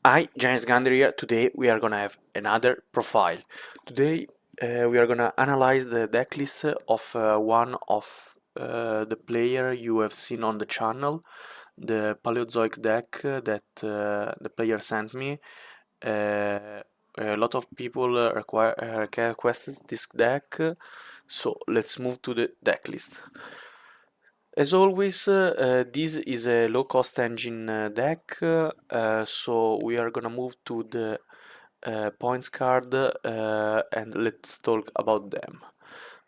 Hi, James Gander here. Today we are gonna have another profile. Today we are gonna analyze the deck list of one of the player you have seen on the channel, the Paleozoic deck that the player sent me. A lot of people requested this deck, so let's move to the deck list. As always, this is a low-cost engine deck, so we are gonna move to the points card and let's talk about them.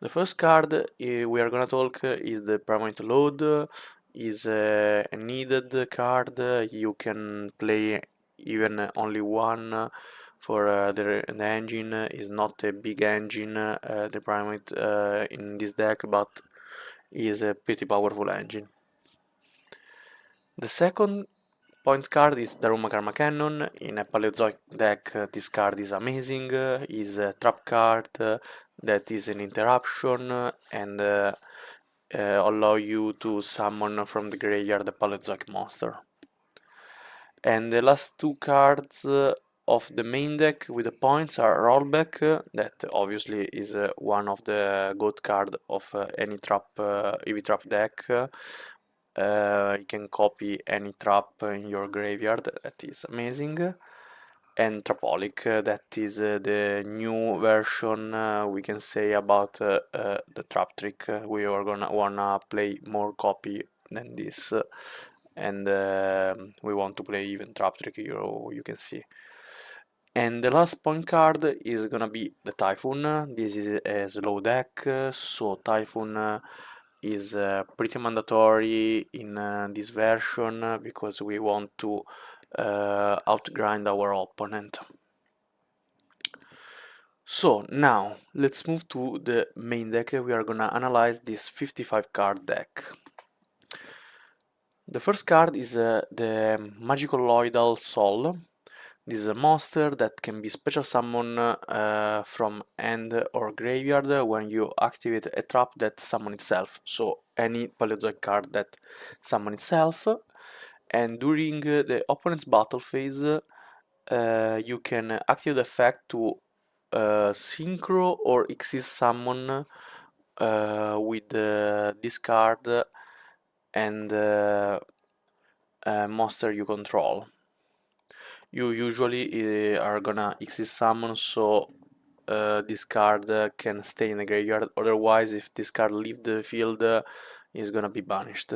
The first card we are gonna talk is the Primite Load. Is a needed card. You can play even only one for the engine. Is not a big engine, the Primite in this deck, but is a pretty powerful engine. The second point card is Daruma Karma Cannon. In a Paleozoic deck, this card is amazing. Is a trap card that is an interruption and allow you to summon from the graveyard the Paleozoic monster. And the last two cards of the main deck with the points are Rollback, that obviously is one of the GOAT card of any trap EV trap deck. You can copy any trap in your graveyard, that is amazing. And Trapolic, that is the new version we can say about the trap trick. We are gonna wanna play more copy than this, and we want to play even trap trick. You can see. And the last point card is gonna be the Typhoon. This is a slow deck, so Typhoon is pretty mandatory in this version because we want to outgrind our opponent. So now let's move to the main deck. We are gonna analyze this 55 card deck. The first card is the Magicoloidal Soul. This is a monster that can be special summoned from hand or graveyard when you activate a trap that summons itself. So any Paleozoic card that summons itself. And during the opponent's battle phase, you can activate the effect to synchro or exist summon with this card and monster you control. You usually are gonna exist summon, so this card can stay in the graveyard. Otherwise, if this card leave the field, is gonna be banished.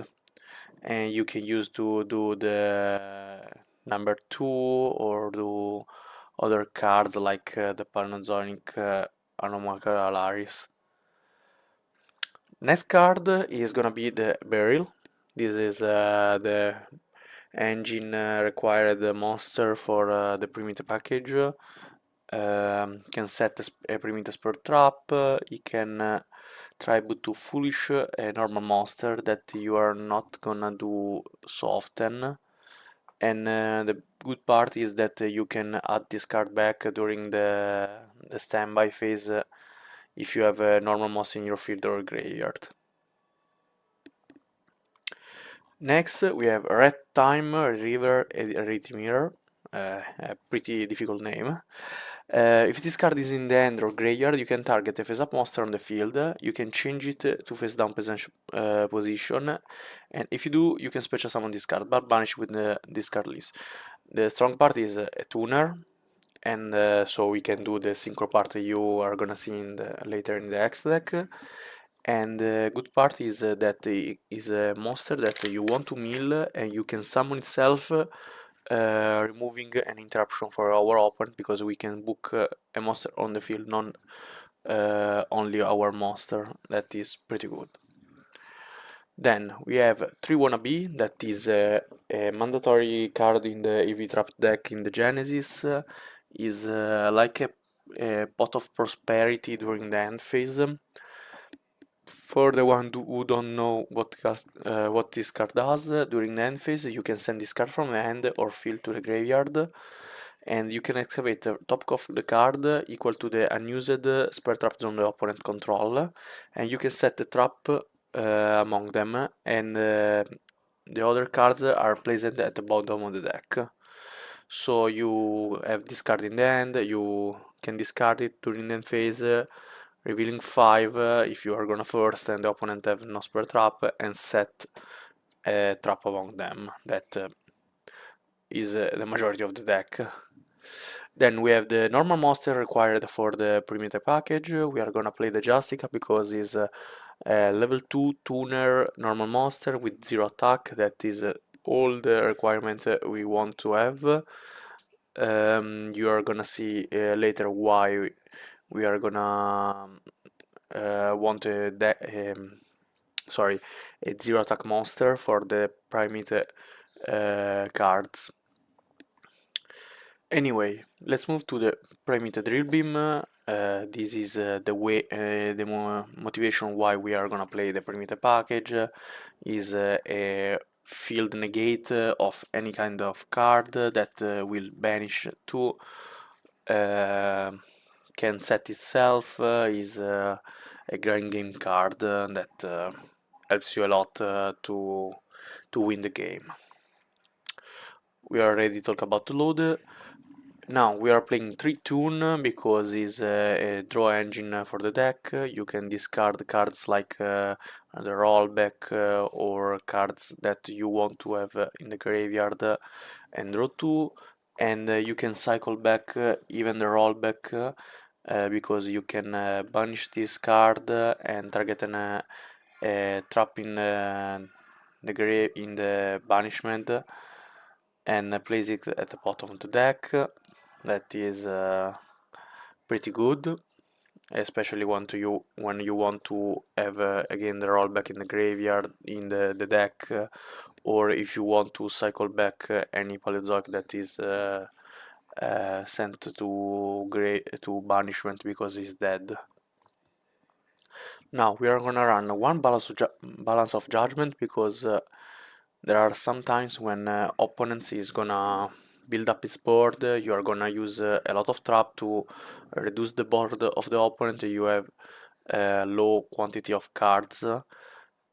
And you can use to do the number 2 or do other cards like the Paleozoic Anomacalaris. Next card is gonna be the Beryl. This is the engine required monster for the Primite package. Can set a Primite Spur Trap. You can tribute to Foolish, a normal monster that you are not gonna do so often. And the good part is that you can add this card back during the standby phase if you have a normal monster in your field or graveyard. Next, we have Red Time River Rhythmir, a pretty difficult name. If this card is in the end or graveyard, you can target a face-up monster on the field. You can change it to face-down position, and if you do, you can special summon this card, but banish with this card leaves. The strong part is a tuner, and so we can do the synchro part you are gonna see later in the X deck. And the good part is that it is a monster that you want to mill and you can summon itself, removing an interruption for our opponent because we can book a monster on the field, not only our monster. That is pretty good. Then we have 3 Wannabe, that is a mandatory card in the EV Trap deck in the Genesis. Is like a pot of prosperity during the end phase. For the one who don't know what this card does, during the end phase you can send this card from the hand or field to the graveyard, and you can activate the top of the card equal to the unused spell traps on the opponent control, and you can set the trap among them, and the other cards are placed at the bottom of the deck. So you have discard in the end, you can discard it during the end phase, revealing 5 if you are gonna first and the opponent have no spare trap, and set a trap among them. That is the majority of the deck. Then we have the normal monster required for the Primite package. We are gonna play the Justica because it's a level 2 tuner normal monster with 0 attack. That is all the requirement we want to have. You are gonna see later why we are gonna want sorry, a 0 attack monster for the Primate cards. Anyway, let's move to the Primate Drill Beam. This is the way, the motivation why we are gonna play the Primate package. Is a field negate of any kind of card that will banish 2. Can set itself, is a grind game card that helps you a lot to win the game. We already talked about the load. Now we are playing 3 tune because it's a draw engine for the deck. You can discard cards like the rollback or cards that you want to have in the graveyard and draw 2, and you can cycle back even the rollback because you can banish this card and target a trap in the banishment and place it at the bottom of the deck. That is pretty good, especially when you want to have again the rollback in the graveyard in the deck, or if you want to cycle back any Paleozoic that is sent to banishment because he's dead. Now we are gonna run one balance of judgment because there are some times when opponents is gonna build up his board. You are gonna use a lot of trap to reduce the board of the opponent. You have a low quantity of cards,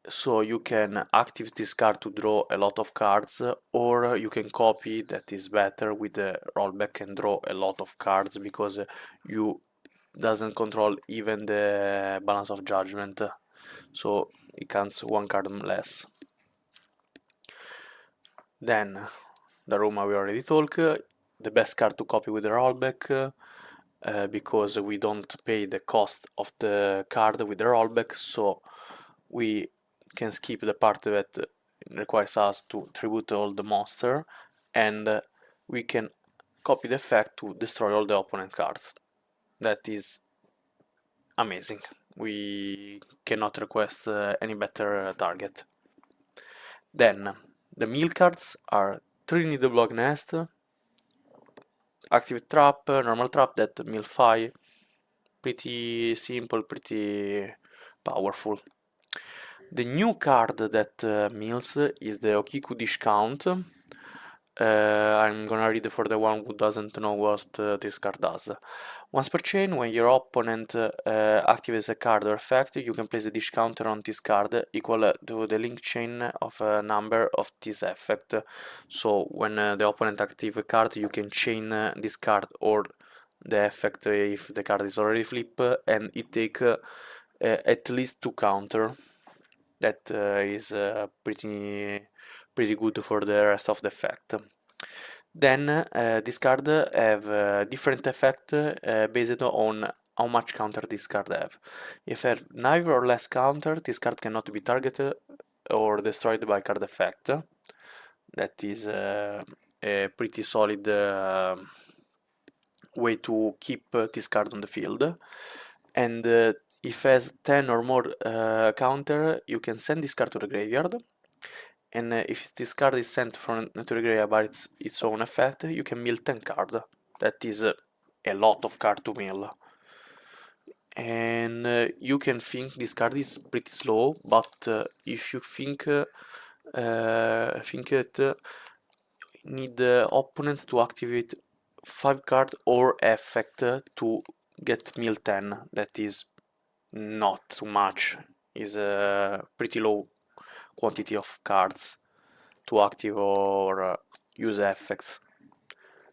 so you can activate this card to draw a lot of cards, or you can copy, that is better, with the rollback and draw a lot of cards because you doesn't control even the balance of judgment, so it counts 1 card less. Then the Roma we already talked, the best card to copy with the rollback because we don't pay the cost of the card with the rollback, so we can skip the part that requires us to tribute all the monster, and we can copy the effect to destroy all the opponent cards. That is amazing. We cannot request any better target. Then the mill cards are 3 Needle Block Nest, active trap, normal trap that mill 5. Pretty simple, pretty powerful. The new card that mills is the Okiku Discount. I'm gonna read for the one who doesn't know what this card does. Once per chain, when your opponent activates a card or effect, you can place a discounter on this card equal to the link chain of a number of this effect. So when the opponent activates a card, you can chain this card or the effect if the card is already flipped, and it take at least 2 counter. That is pretty good for the rest of the effect. Then this card have different effect based on how much counter this card have. If have neither or less counter, this card cannot be targeted or destroyed by card effect. That is a pretty solid way to keep this card on the field. And if has 10 or more counter, you can send this card to the graveyard. And if this card is sent from to the graveyard by its own effect, you can mill 10 card. That is a lot of card to mill. And you can think this card is pretty slow, but if you think it need opponents to activate 5 card or effect to get mill 10. That is not too much. Is a pretty low quantity of cards to active or use effects.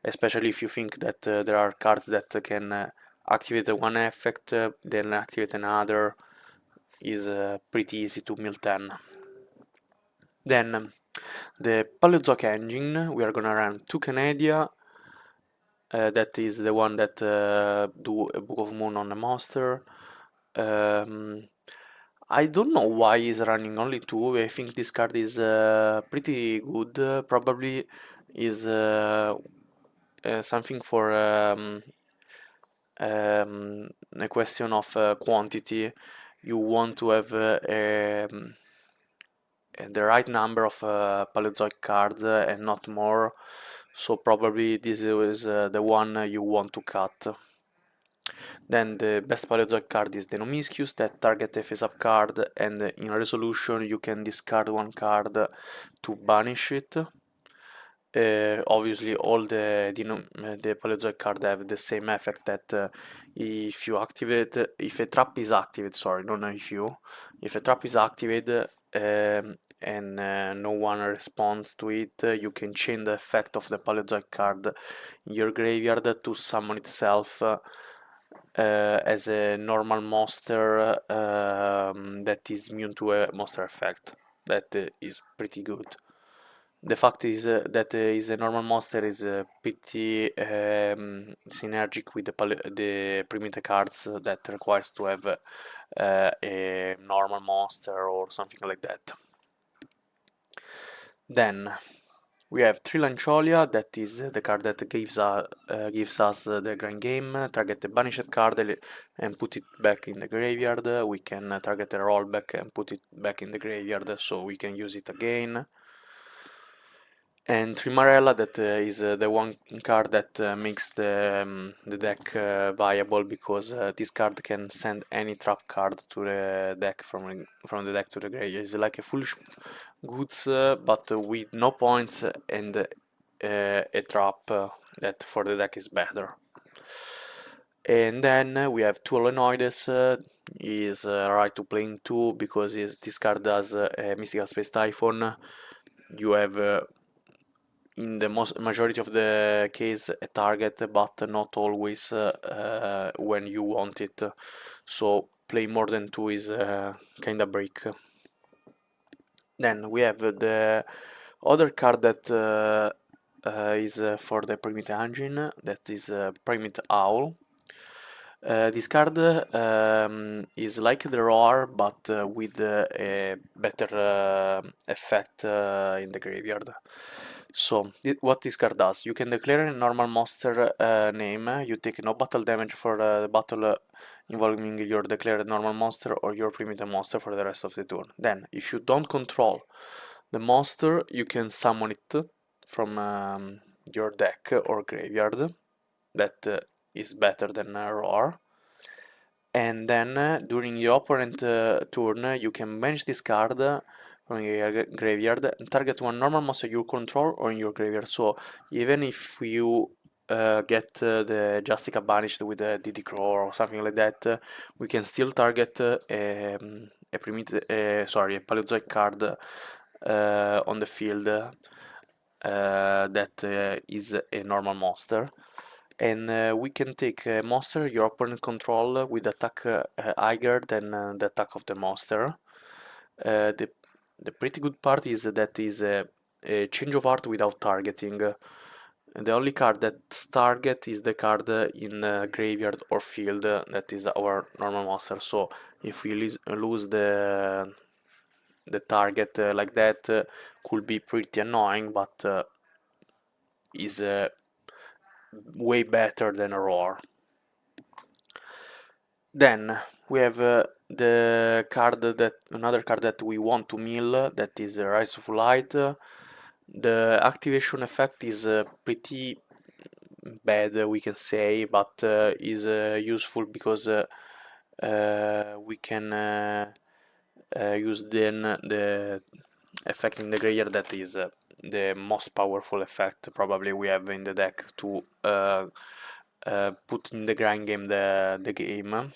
especially if you think that there are cards that can activate one effect, then activate another, is pretty easy to mill 10. Then the Paleozoic engine, we are gonna run 2 Canadia, that is the one that do a Book of Moon on a monster. Um, I don't know why he's running only 2. I think this card is pretty good. Probably is something for a question of quantity. You want to have the right number of Paleozoic cards and not more. So probably this is the one you want to cut. Then the best Paleozoic card is the Nomiscus that target a face-up card, and in resolution you can discard one card to banish it. Obviously all the Paleozoic cards have the same effect that if a trap is activated, sorry, don't know if a trap is activated and no one responds to it, you can change the effect of the Paleozoic card in your graveyard to summon itself as a normal monster that is immune to a monster effect. That is pretty good. The fact is that is a normal monster is pretty synergic with the Primite cards that requires to have a normal monster or something like that. Then we have Trilancholia, that is the card that gives us the grand game. Target the banished card and put it back in the graveyard. We can target a rollback and put it back in the graveyard so we can use it again. And Trimarella, that is the one card that makes the deck viable, because this card can send any trap card to the deck from the deck to the graveyard. It's like a foolish goods, but with no points and a trap that for the deck is better. And then we have two Olenoides. Is right to play in 2 because this card does a Mystical Space Typhon. You have in the majority of the case a target, but not always when you want it. So play more than 2 is kind of break. Then we have the other card that is for the Primite engine, that is Primite Owl. This card is like the Roar, but with a better effect in the graveyard. So, what this card does, you can declare a normal monster name, you take no battle damage for the battle involving your declared normal monster or your primitive monster for the rest of the turn. Then, if you don't control the monster, you can summon it from your deck or graveyard. That is better than Roar. And then during your opponent turn, you can banish this card from your graveyard and target one normal monster you control or in your graveyard. So even if you get the Justica banished with a DD Crow or something like that, we can still target a Paleozoic card on the field that is a normal monster. And we can take a monster your opponent control with attack higher than the attack of the monster. The pretty good part is that is a change of art without targeting. The only card that's target is the card in graveyard or field that is our normal monster. So if we lose the target like that, could be pretty annoying, but is way better than a Roar. Then we have another card that we want to mill, that is Rise of Light. The activation effect is pretty bad, we can say, but is useful because we can use then the effect in the graveyard that is the most powerful effect probably we have in the deck to put in the grand game the game.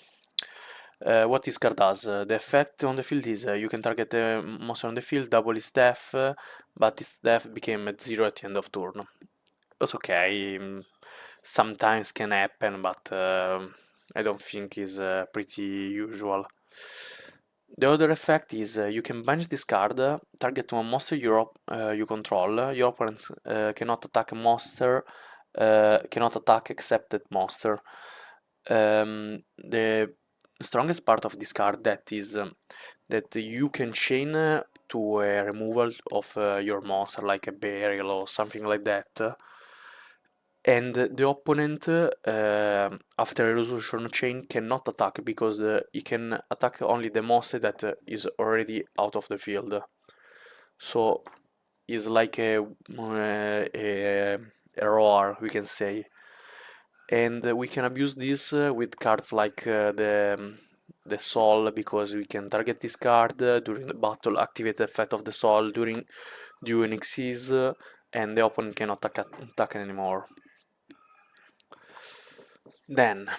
What this card does, the effect on the field is you can target a monster on the field, double its death, but its death became at 0 at the end of turn. It's okay. Sometimes can happen, but I don't think is pretty usual. The other effect is you can banish this card, target one monster you control. Your opponent cannot attack a monster, cannot attack except that monster. The strongest part of this card that is that you can chain to a removal of your monster, like a burial or something like that. And the opponent, after a resolution chain, cannot attack because he can attack only the monster that is already out of the field. So it's like a roar, we can say. And we can abuse this with cards like the soul, because we can target this card during the battle, activate the effect of the soul during Genesys, and the opponent cannot attack anymore. Then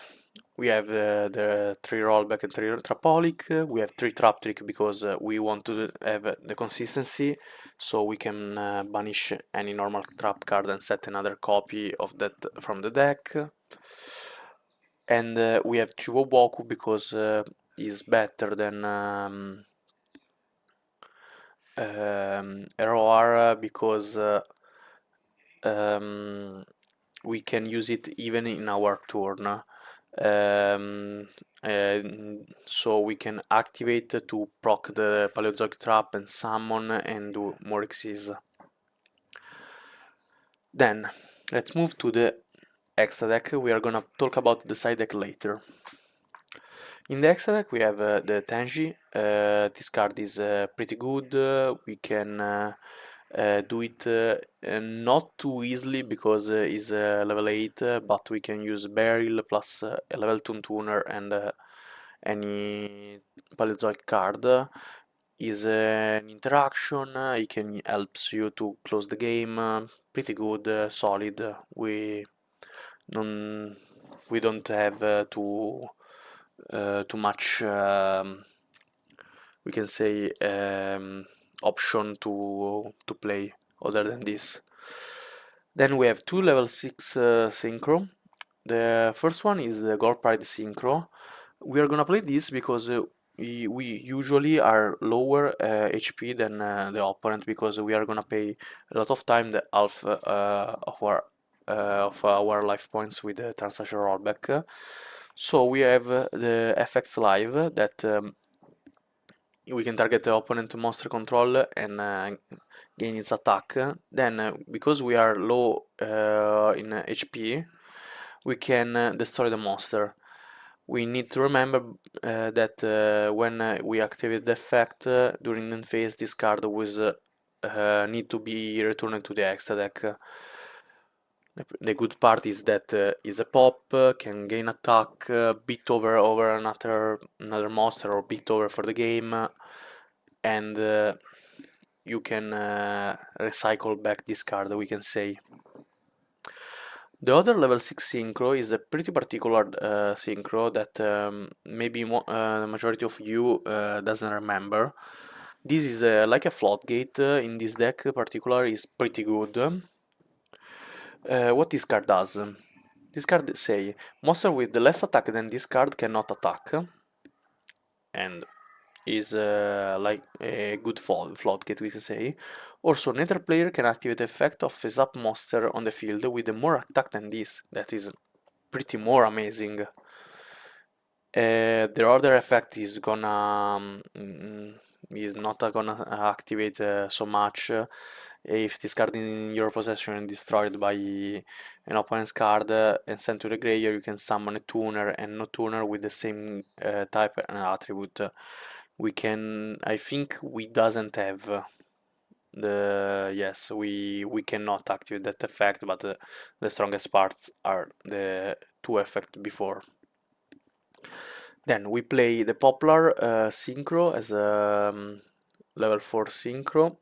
we have the 3 rollback and 3 trapolic. We have 3 trap trick because we want to have the consistency, so we can banish any normal trap card and set another copy of that from the deck. And we have Chivoboku because is better than ROR because um, we can use it even in our turn. So we can activate to proc the Paleozoic trap and summon and do more Xyz. Then let's move to the extra deck. We are gonna talk about the side deck later. In the extra deck we have the Tenji. This card is pretty good. We can do it not too easily because it's level 8, but we can use Beryl plus a level 2 tuner and any Paleozoic card. Is an interaction, it can helps you to close the game, pretty good, solid. Non, we don't have too much, we can say, option to play other than this. Then we have two level 6 synchro. The first one is the Gore Pride synchro. We are gonna play this because we usually are lower HP than the opponent, because we are gonna pay a lot of time the half of our life points with the transaction rollback. So we have the FX Live that we can target the opponent monster control and gain its attack. Then, because we are low in HP, we can destroy the monster. We need to remember that when we activate the effect during the end phase, this card will need to be returned to the extra deck. The good part is that is a pop, can gain attack, beat over another monster or beat over for the game, and you can recycle back this card, we can say. The other level 6 synchro is a pretty particular synchro that maybe the majority of you doesn't remember. This is like a floodgate in this deck particular is pretty good. What this card does? This card say monster with less attack than this card cannot attack, and is like a good floodgate, we can say. Also, neither player can activate the effect of a zap monster on the field with more attack than this. That is pretty more amazing. The other effect is gonna is not gonna activate so much. If this card in your possession is destroyed by an opponent's card and sent to the graveyard, you can summon a tuner and no tuner with the same type and attribute. We can, I think we doesn't have yes, we cannot activate that effect, but the strongest parts are the two effects before. Then we play the Poplar synchro as a level 4 synchro.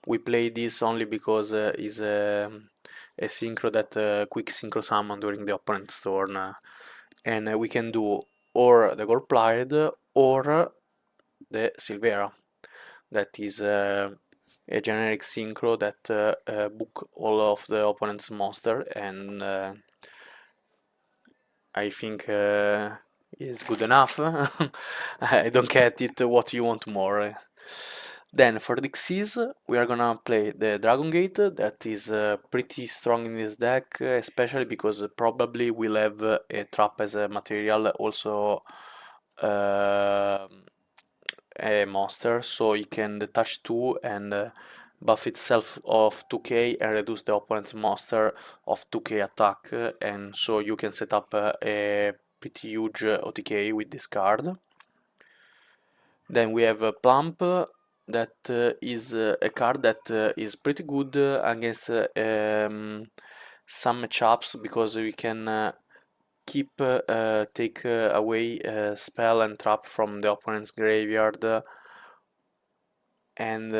We play this only because it's a synchro that quick synchro summon during the opponent's turn, and we can do or the Gold Plied or the Silvera. That is a generic synchro that book all of the opponent's monster, and I think is good enough. I don't get it. What you want more? Then for Dixis, we are gonna play the Dragon Gate that is pretty strong in this deck, especially because probably we'll have a trap as a material, also uh, a monster, so it can detach 2 and buff itself of 2k and reduce the opponent's monster of 2k attack, and so you can set up a pretty huge OTK with this card. Then we have a Plump that is a card that is pretty good against some matchups, because we can take away spell and trap from the opponent's graveyard, and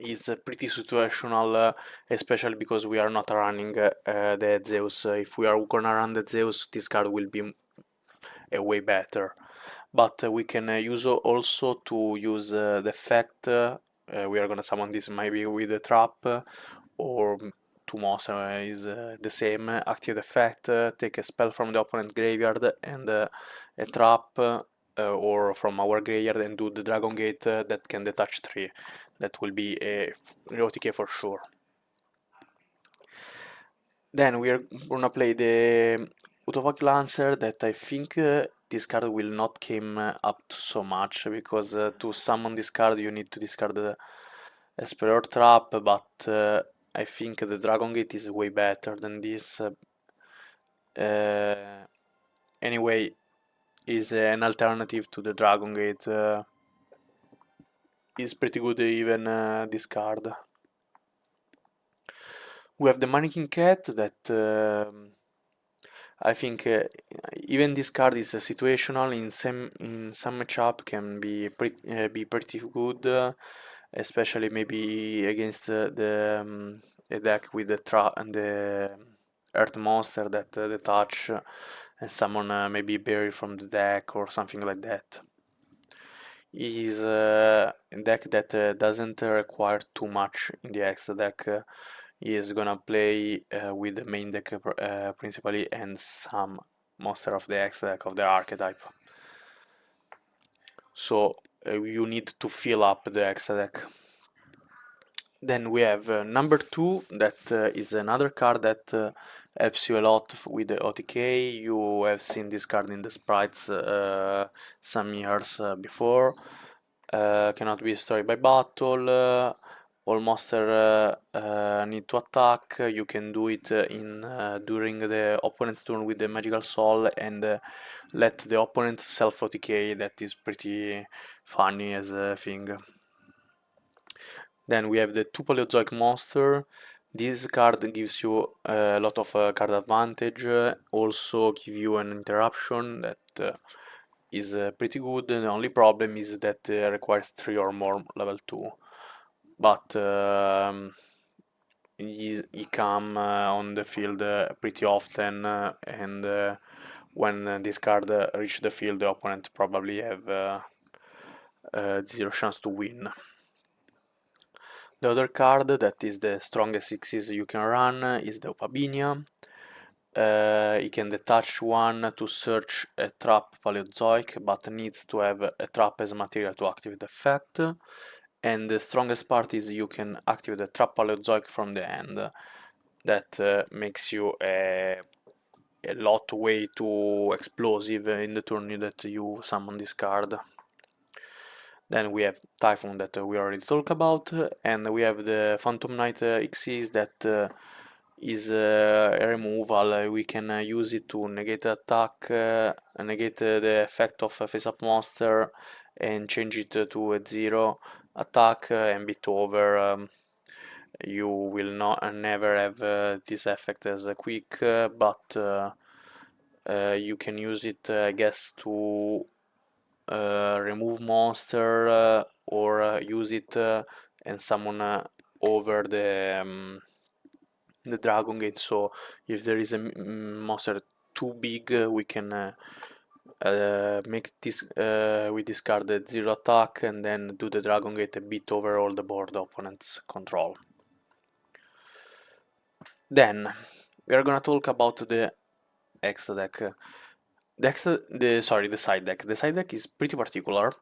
is pretty situational, especially because we are not running the Zeus. If we are gonna run the Zeus, this card will be way better. But we can use also to use the effect. We are gonna summon this maybe with a trap, or two monster is the same. Active the effect, take a spell from the opponent graveyard and a trap, or from our graveyard, and do the Dragon Gate that can detach 3. That will be a OTK for sure. Then we are gonna play the Utopic Lancer that I think this card will not come up so much, because to summon this card you need to discard the Superior Trap, but I think the Dragon Gate is way better than this. Uh, anyway, is an alternative to the Dragon Gate. Is pretty good even this card. We have the Mannequin Cat that I think even this card is situational. In some matchup can be pretty good, especially maybe against a deck with the Earth Monster that detach and summon maybe Berry from the deck or something like that. Is a deck that doesn't require too much in the extra deck. Is gonna play with the main deck principally, and some monster of the extra deck of the archetype. So you need to fill up the extra deck. Then we have number 2, that is another card that helps you a lot with the OTK. You have seen this card in the sprites some years before. Cannot be destroyed by battle. All monster need to attack. You can do it during the opponent's turn with the magical soul, and let the opponent self OTK. That is pretty funny as a thing. Then we have the two Paleozoic monster. This card gives you a lot of card advantage. Also give you an interruption that is pretty good. The only problem is that requires 3 or more level 2. But he come on the field pretty often, and when this card reach the field, the opponent probably have zero chance to win. The other card that is the strongest 6s you can run is the Opabinia. You can detach 1 to search a trap Paleozoic, but needs to have a trap as material to activate the effect. And the strongest part is you can activate the trap Paleozoic from the end. That makes you a lot way too explosive in the turn that you summon this card. Then we have Typhoon that we already talked about, and we have the Phantom Knight Xyz that is a removal. We can use it to negate attack, negate the effect of a face-up monster, and change it to a 0 attack and beat over. You will not never have this effect as a quick, but you can use it, I guess, to remove monster, or use it and summon over the Dragon Gate. So if there is a monster too big, we can make this we discard the 0 attack and then do the Dragon Gate a bit over all the board opponent's control. Then we are gonna talk about the extra deck. The side deck. The side deck is pretty particular.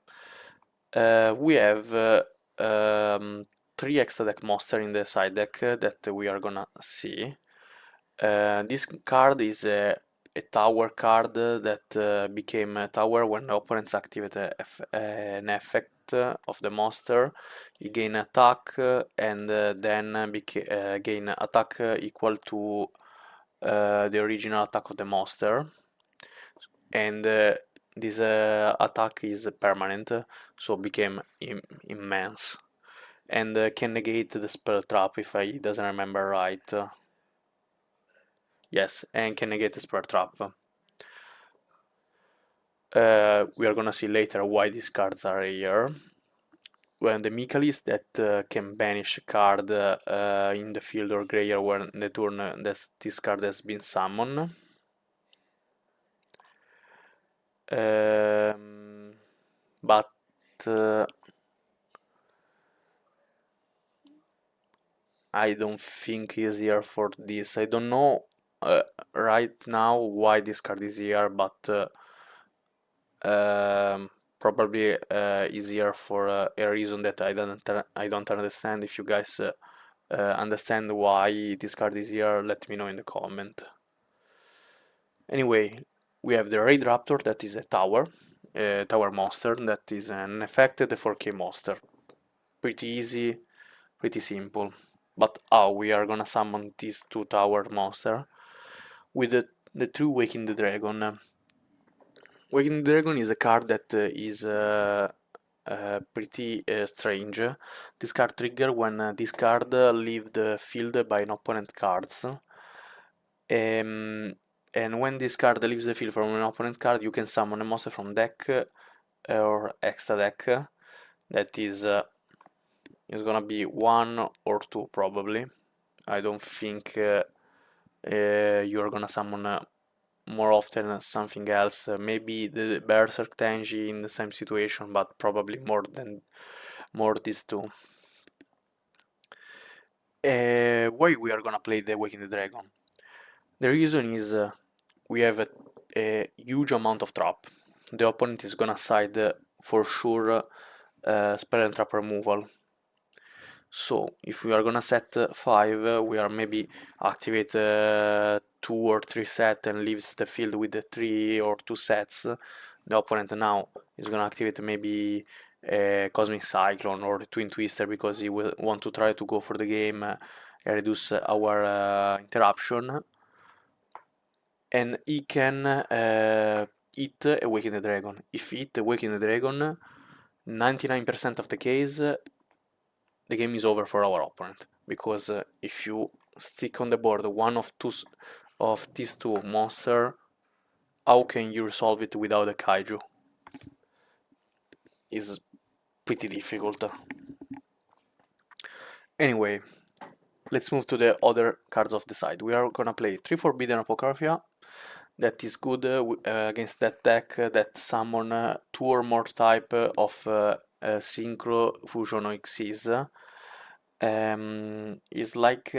We have 3 extra deck monster in the side deck that we are gonna see. This card is a tower card that became a tower when opponents activate an effect of the monster. You gain attack and then gain attack equal to the original attack of the monster. And this attack is permanent, so became immense. And can negate the spell trap if I doesn't remember right. Yes, and can negate the spell trap. We are gonna see later why these cards are here. When the Mechalist that can banish a card in the field or graveyard when the turn this card has been summoned. But I don't think he's here for this. I don't know right now why this card is here, but probably is here for a reason that I don't understand. If you guys understand why this card is here, let me know in the comment. Anyway, we have the Raid Raptor that is a tower monster that is an affected 4K monster. Pretty easy, pretty simple. But how we are gonna summon these 2 tower monster with the true Waking the Dragon. Waking the Dragon is a card that is pretty strange. This card trigger when this card leave the field by an opponent cards. And when this card leaves the field from an opponent card, you can summon a monster from deck or extra deck. That is gonna be 1 or 2 probably. I don't think you're gonna summon more often something else. Maybe the Berserk Tenji in the same situation, but probably more these two. Why we are gonna play the Waking the Dragon? The reason is we have a huge amount of trap. The opponent is gonna side for sure spell and trap removal. So if we are gonna set 5, we are maybe activate 2 or 3 set and leaves the field with the 3 or 2 sets. The opponent now is gonna activate maybe a Cosmic Cyclone or Twin Twister because he will want to try to go for the game and reduce our interruption. And he can hit Awaken the Dragon. If he hit Awaken the Dragon, 99% of the case the game is over for our opponent, because if you stick on the board one of these 2 monster, how can you resolve it without a kaiju? Is pretty difficult. Anyway, let's move to the other cards of the side. We are gonna play 3 Forbidden Apocrypha. That is good against that deck that summon 2 or more type of Synchro Fusion Xyz. Is like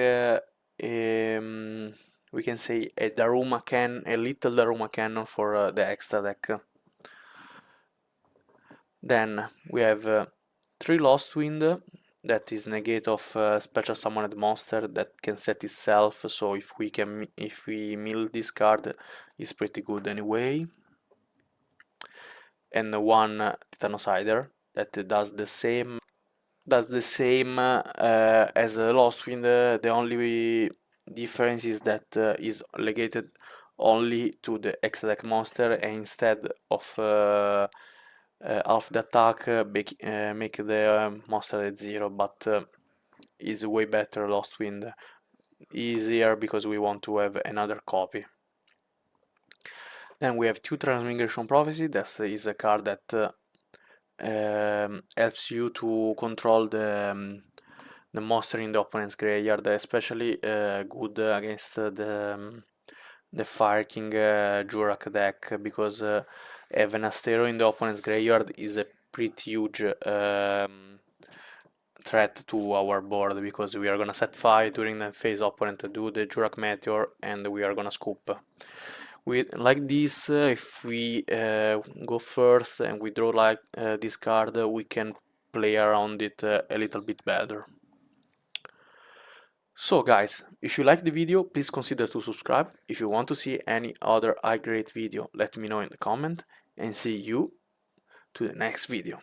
we can say a little Daruma cannon for the extra deck. Then we have 3 Lost Wind, that is negate of special summoned monster that can set itself. So if we mill this card, it's pretty good anyway. And 1 Titanocider that does the same as Lost Wind. The only difference is that is legated only to the extra deck monster, and instead of half the attack make the monster at 0, but is way better Lost Wind. Easier because we want to have another copy. Then we have 2 Transmigration Prophecy. That is a card that helps you to control the monster in the opponent's graveyard, especially good against the Fire King Jurak deck, because have an Astero in the opponent's graveyard is a pretty huge threat to our board, because we are gonna set 5 during the phase, opponent to do the Jurak Meteor, and we are gonna scoop. Like this, if we go first and we draw like this card, we can play around it a little bit better. So guys, if you like the video, please consider to subscribe. If you want to see any other high grade video, let me know in the comment, and see you to the next video.